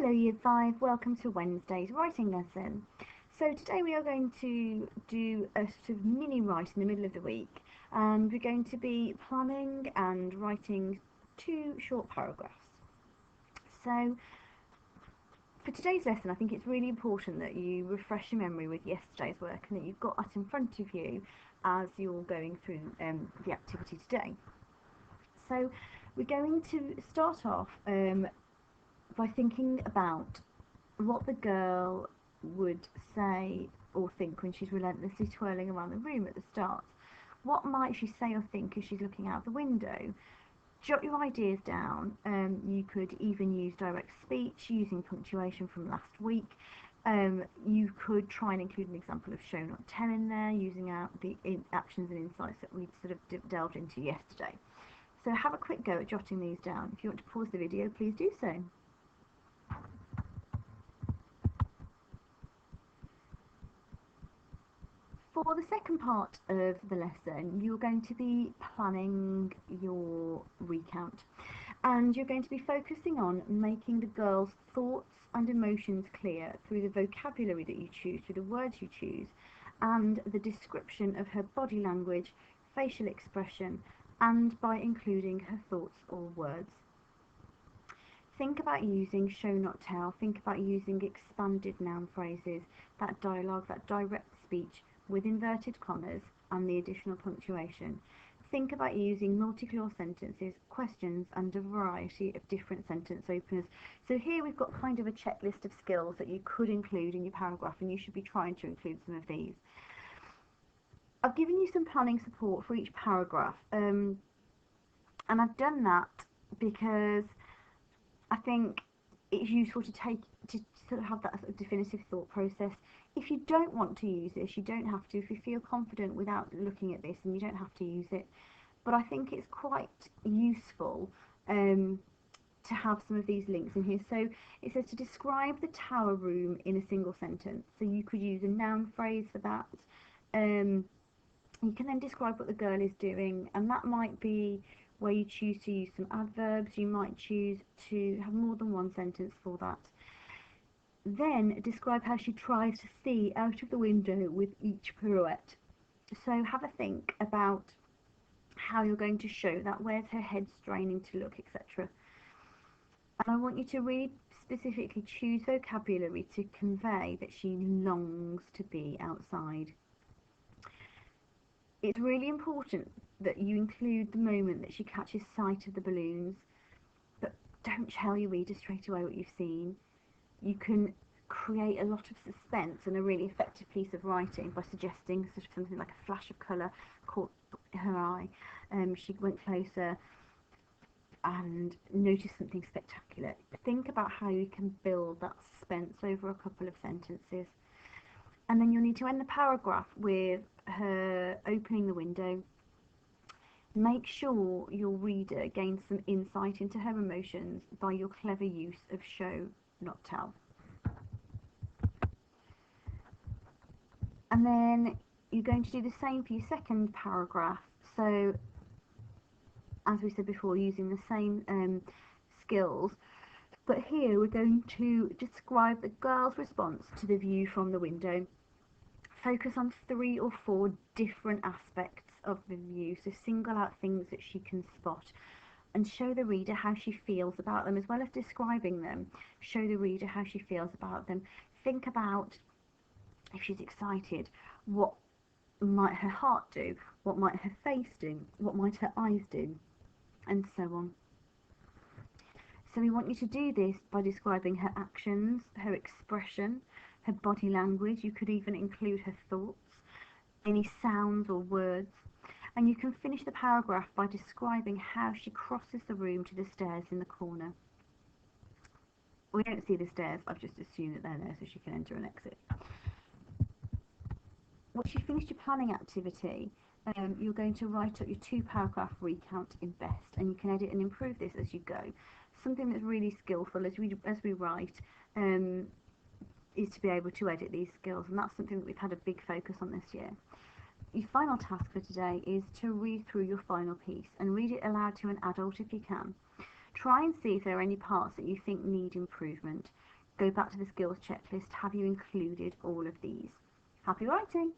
Hello Year 5, welcome to Wednesday's writing lesson. So today we are going to do a sort of mini write in the middle of the week, and we're going to be planning and writing 2 short paragraphs. So for today's lesson I think it's really important that you refresh your memory with yesterday's work and that you've got that in front of you as you're going through the activity today. So we're going to start off by thinking about what the girl would say or think when she's relentlessly twirling around the room at the start. What might she say or think as she's looking out the window? Jot your ideas down. You could even use direct speech using punctuation from last week. You could try and include an example of show not tell in there, using out the actions and insights that we sort of delved into yesterday. So have a quick go at jotting these down. If you want to pause the video, please do so. For the second part of the lesson, you're going to be planning your recount, and you're going to be focusing on making the girl's thoughts and emotions clear through the vocabulary that you choose, through the words you choose, and the description of her body language, facial expression, and by including her thoughts or words. Think about using show not tell, think about using expanded noun phrases, that dialogue, that direct speech with inverted commas and the additional punctuation. Think about using multi-clause sentences, questions, and a variety of different sentence openers. So here we've got kind of a checklist of skills that you could include in your paragraph, and you should be trying to include some of these. I've given you some planning support for each paragraph, and I've done that because I think it's useful to sort of have that sort of definitive thought process. If you don't want to use this, you don't have to. If you feel confident without looking at this, then you don't have to use it. But I think it's quite useful to have some of these links in here. So it says to describe the tower room in a single sentence. So you could use a noun phrase for that. You can then describe what the girl is doing, and that might be where you choose to use some adverbs. You might choose to have more than one sentence for that. Then describe how she tries to see out of the window with each pirouette. So have a think about how you're going to show that, where's her head straining to look, etc. And I want you to really specifically choose vocabulary to convey that she longs to be outside. It's really important that you include the moment that she catches sight of the balloons, but don't tell your reader straight away what you've seen. You can create a lot of suspense and a really effective piece of writing by suggesting sort of something like a flash of colour caught her eye. She went closer and noticed something spectacular. Think about how you can build that suspense over a couple of sentences. And then you'll need to end the paragraph with her opening the window. Make sure your reader gains some insight into her emotions by your clever use of show, not tell. And then you're going to do the same for your second paragraph. So, as we said before, using the same skills, but here we're going to describe the girl's response to the view from the window. Focus on 3 or 4 different aspects of the view, so single out things that she can spot and show the reader how she feels about them, as well as describing them. Show the reader how she feels about them. Think about, if she's excited, what might her heart do, what might her face do, what might her eyes do, and so on. So we want you to do this by describing her actions, her expression, her body language. You could even include her thoughts, any sounds or words. And you can finish the paragraph by describing how she crosses the room to the stairs in the corner. We don't see the stairs, I've just assumed that they're there so she can enter and exit. Once you've finished your planning activity, you're going to write up your 2-paragraph recount in Best, and you can edit and improve this as you go. Something that's really skillful as we write is to be able to edit these skills, and that's something that we've had a big focus on this year. Your final task for today is to read through your final piece and read it aloud to an adult if you can. Try and see if there are any parts that you think need improvement. Go back to the skills checklist. Have you included all of these? Happy writing!